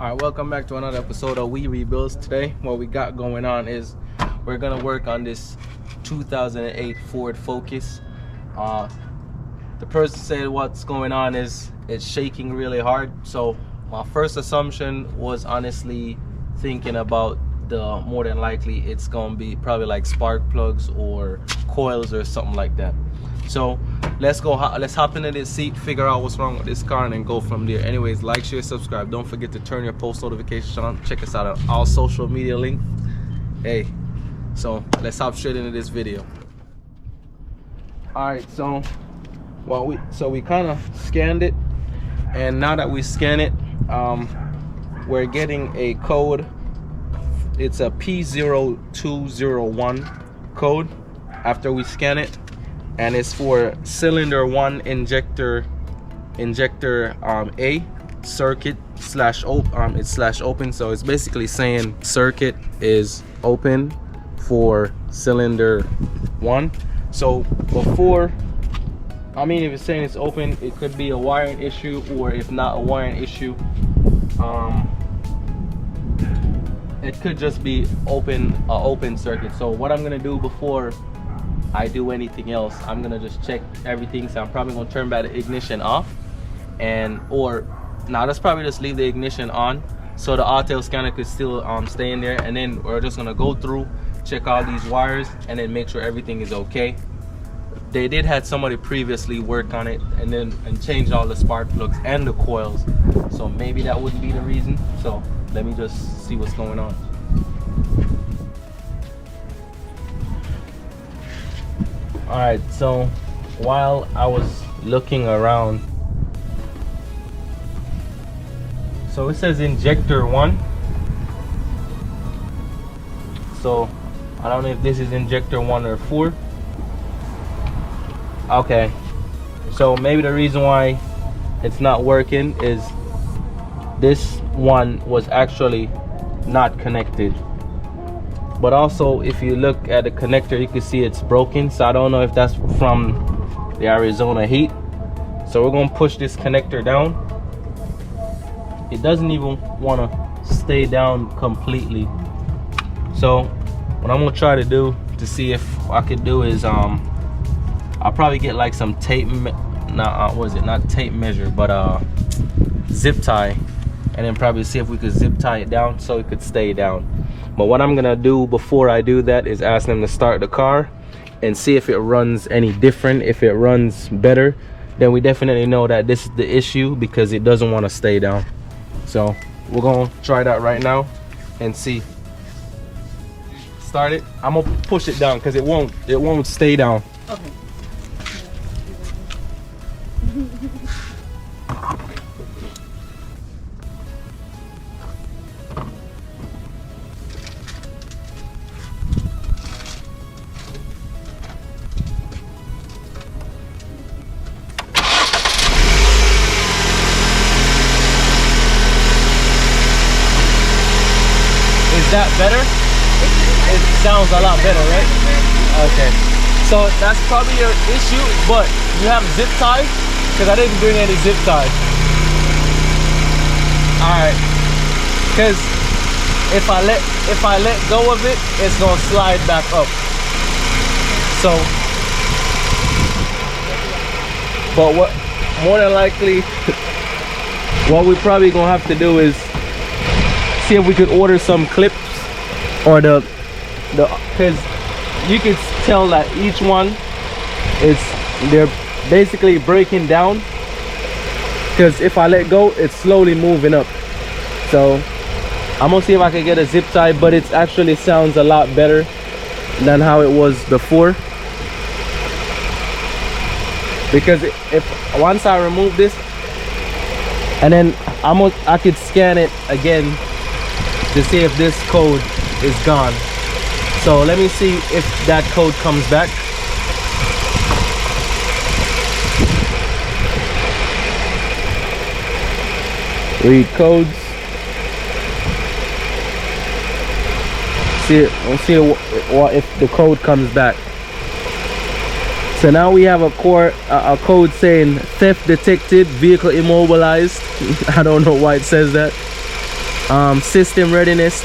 Alright, welcome back to another episode of Rebuildz. Today, what we got going on is we're gonna work on this 2008 Ford Focus. The person said what's going on is it's shaking really hard. So my first assumption was honestly thinking about the more than likely it's gonna be probably like spark plugs or coils or something like that. So let's hop into this seat, figure out what's wrong with this car, and then go from there. Anyways, like, share, subscribe. Don't forget to turn your post notifications on. Check us out on all social media links. Hey, so let's hop straight into this video. All right, so we kind of scanned it, and now that we scan it, we're getting a code. It's a P0201 code after we scan it, and it's for cylinder 1 injector A circuit it's open. So it's basically saying circuit is open for cylinder 1. So before, if it's saying it's open, it could be a wiring issue, or if not a wiring issue, it could just be open circuit. So what I'm gonna do before I do anything else, I'm gonna just check everything. So I'm probably gonna turn back the ignition off, let's probably just leave the ignition on so the auto scanner could still stay in there, and then we're just gonna go through, check all these wires, and then make sure everything is okay. They did have somebody previously work on it and change all the spark plugs and the coils, so maybe that wouldn't be the reason. So let me just see what's going on. All right, so while I was looking around, so it says injector 1. So I don't know if this is injector 1 or 4. Okay, so maybe the reason why it's not working is this one was actually not connected. But also, if you look at the connector, you can see it's broken. So I don't know if that's from the Arizona heat. So we're gonna push this connector down. It doesn't even want to stay down completely. So what I'm gonna try to do to see if I could do is I'll probably get like some tape, not tape measure, but zip tie, and then probably see if we could zip tie it down so it could stay down. But what I'm gonna do before I do that is ask them to start the car and see if it runs any different. If it runs better, then we definitely know that this is the issue, because it doesn't want to stay down. So we're gonna try that right now and see. Start it. I'm gonna push it down because it won't stay down. Okay. Is that better? It sounds a lot better, right? Okay. So that's probably your issue, but you have zip ties? Because I didn't bring any zip ties. Alright. Because if I let go of it, it's gonna slide back up. So, but what more than likely what we probably gonna have to do is see if we could order some clips, or because you can tell that each one they're basically breaking down, because if I let go, it's slowly moving up. So I'm gonna see if I can get a zip tie, but it actually sounds a lot better than how it was before, because if once I remove this, and then I could scan it again to see if this code is gone. So let me see if that code comes back. Read codes. We'll see if the code comes back. So now we have a code saying theft detected, vehicle immobilized. I don't know why it says that. system readiness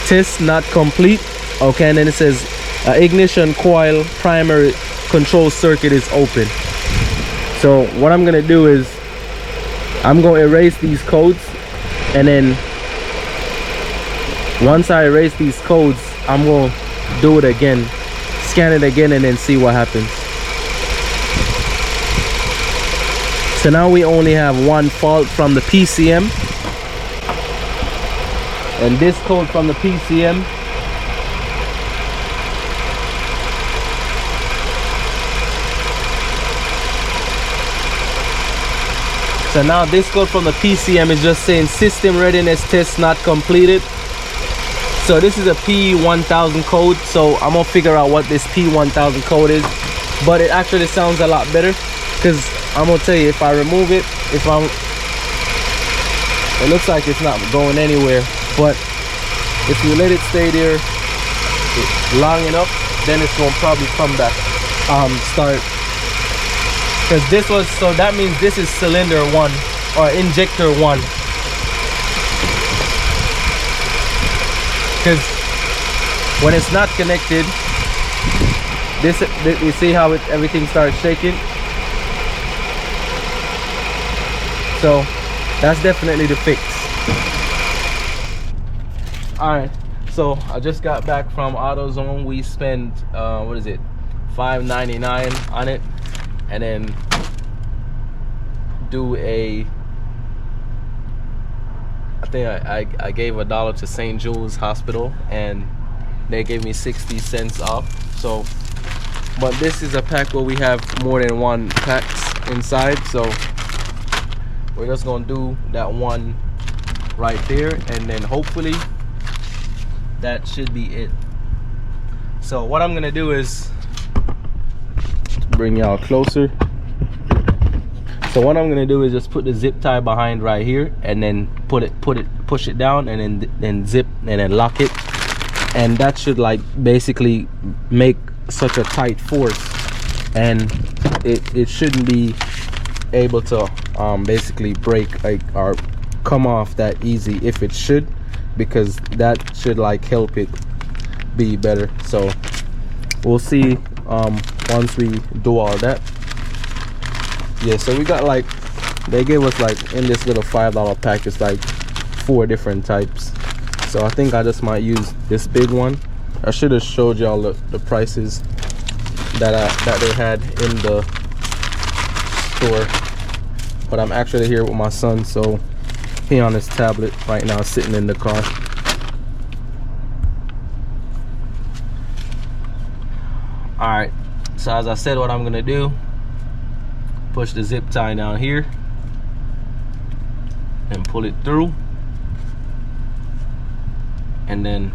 test not complete. Okay, and then it says ignition coil primary control circuit is open. So what I'm gonna do is I'm gonna erase these codes, and then once I erase these codes, I'm gonna do it again, scan it again, and then see what happens. So now we only have one fault from the PCM, and this code from the PCM so now this code from the PCM is just saying system readiness test not completed. So this is a P1000 code, so I'm gonna figure out what this P1000 code is. But it actually sounds a lot better, because I'm gonna tell you, if I remove it, it looks like it's not going anywhere. But if you let it stay there long enough, then it's gonna probably come back, start. Because this was, so that means this is cylinder 1 or injector 1. Because when it's not connected, this you see how everything starts shaking. So that's definitely the fix. All right, so I just got back from AutoZone. We spent what is it, $5.99 on it, and then do a, I think I gave $1 to St. Jude's Hospital, and they gave me 60 cents off. So, but this is a pack where we have more than one packs inside, so we're just gonna do that one right there, and then hopefully that should be it. So what I'm gonna do is bring y'all closer. So what I'm gonna do is just put the zip tie behind right here, and then push it down, and then zip and then lock it, and that should like basically make such a tight force, and it shouldn't be able to basically break like or come off that easy. If it should, because that should like help it be better. So we'll see once we do all that. Yeah, so we got like, they gave us like in this little $5 pack, it's like 4 different types. So I think I just might use this big one. I should have showed y'all the prices that they had in the store, but I'm actually here with my son, so he on his tablet right now sitting in the car. All right, so as I said, what I'm gonna do, push the zip tie down here and pull it through, and then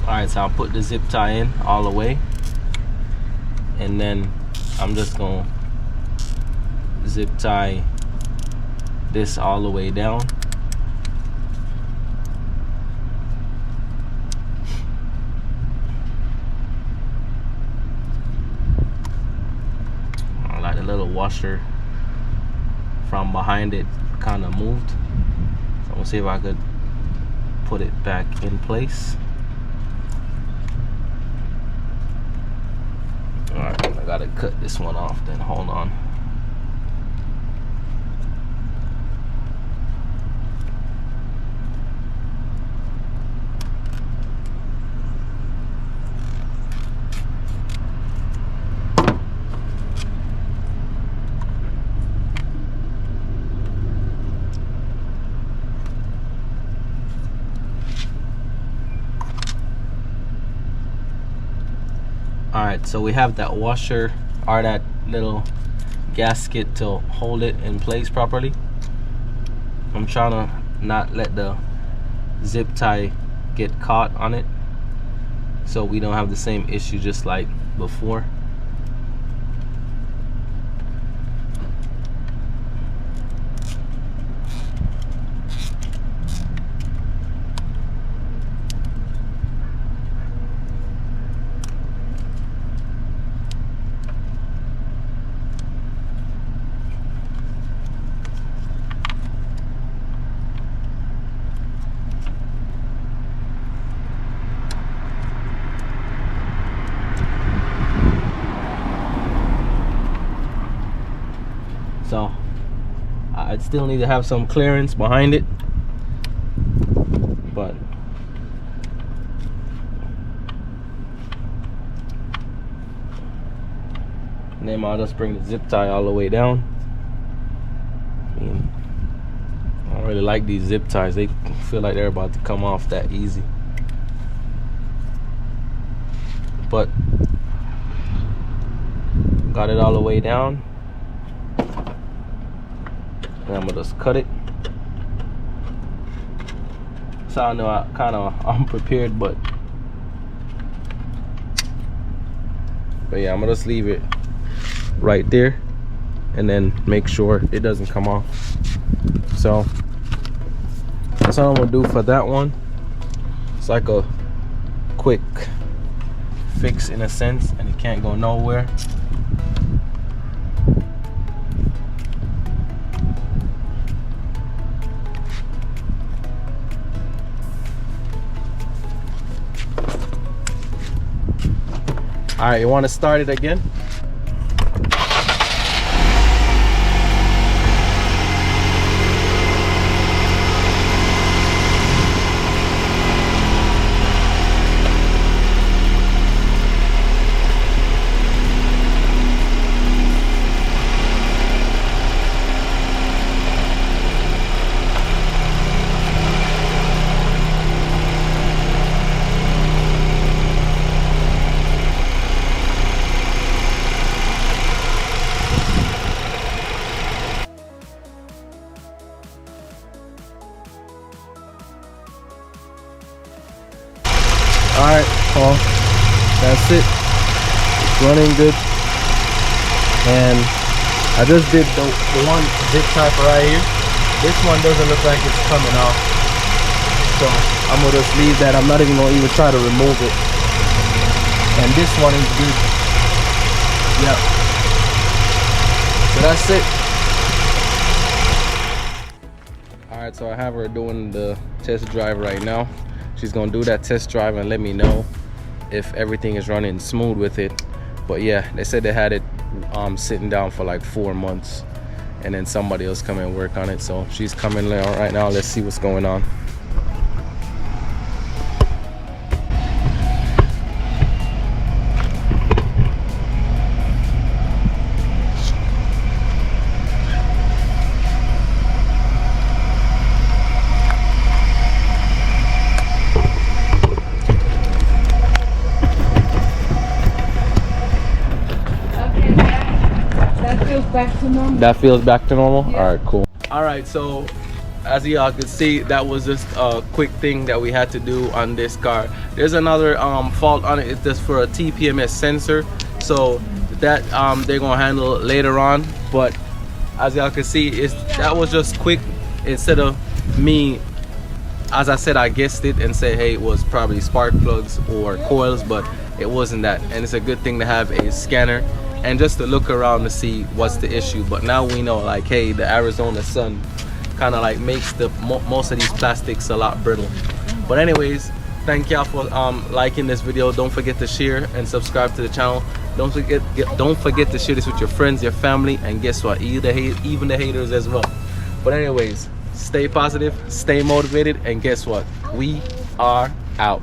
alright, so I'll put the zip tie in all the way, and then I'm just gonna zip tie this all the way down. Like the little washer from behind it kind of moved, so I'm gonna see if I could put it back in place. Alright, I gotta cut this one off then, hold on. Alright, so we have that washer or that little gasket to hold it in place properly. I'm trying to not let the zip tie get caught on it, so we don't have the same issue just like before. I'd still need to have some clearance behind it, but and then I'll just bring the zip tie all the way down. I mean, I don't really like these zip ties. They feel like they're about to come off that easy. But got it all the way down. And I'm gonna just cut it. So I know I kind of unprepared, but yeah, I'm gonna just leave it right there and then make sure it doesn't come off. So that's all I'm gonna do for that one. It's like a quick fix in a sense, and it can't go nowhere. All right, you want to start it again? Alright, well, that's it. It's running good. And I just did the one zip tie right here. This one doesn't look like it's coming off. So I'm gonna just leave that. I'm not even gonna try to remove it. And this one is good. Yep. So that's it. Alright, so I have her doing the test drive right now. She's gonna do that test drive and let me know if everything is running smooth with it. But yeah, they said they had it sitting down for like 4 months, and then somebody else come and work on it. So she's coming right now. Let's see what's going on. Back to normal. That feels back to normal? Yeah. All right, cool. All right, so as y'all can see, that was just a quick thing that we had to do on this car. There's another fault on it. It's just for a TPMS sensor, so that they're gonna handle it later on. But as y'all can see, that was just quick. Instead of me, as I said, I guessed it and said, hey, it was probably spark plugs or coils, but it wasn't that. And it's a good thing to have a scanner and just to look around to see what's the issue. But now we know, like, hey, the Arizona sun kind of like makes the most of these plastics a lot brittle. But anyways, thank y'all for liking this video. Don't forget to share and subscribe to the channel. Don't forget to share this with your friends, your family, and guess what, even the haters as well. But anyways, stay positive, stay motivated, and guess what, we are out.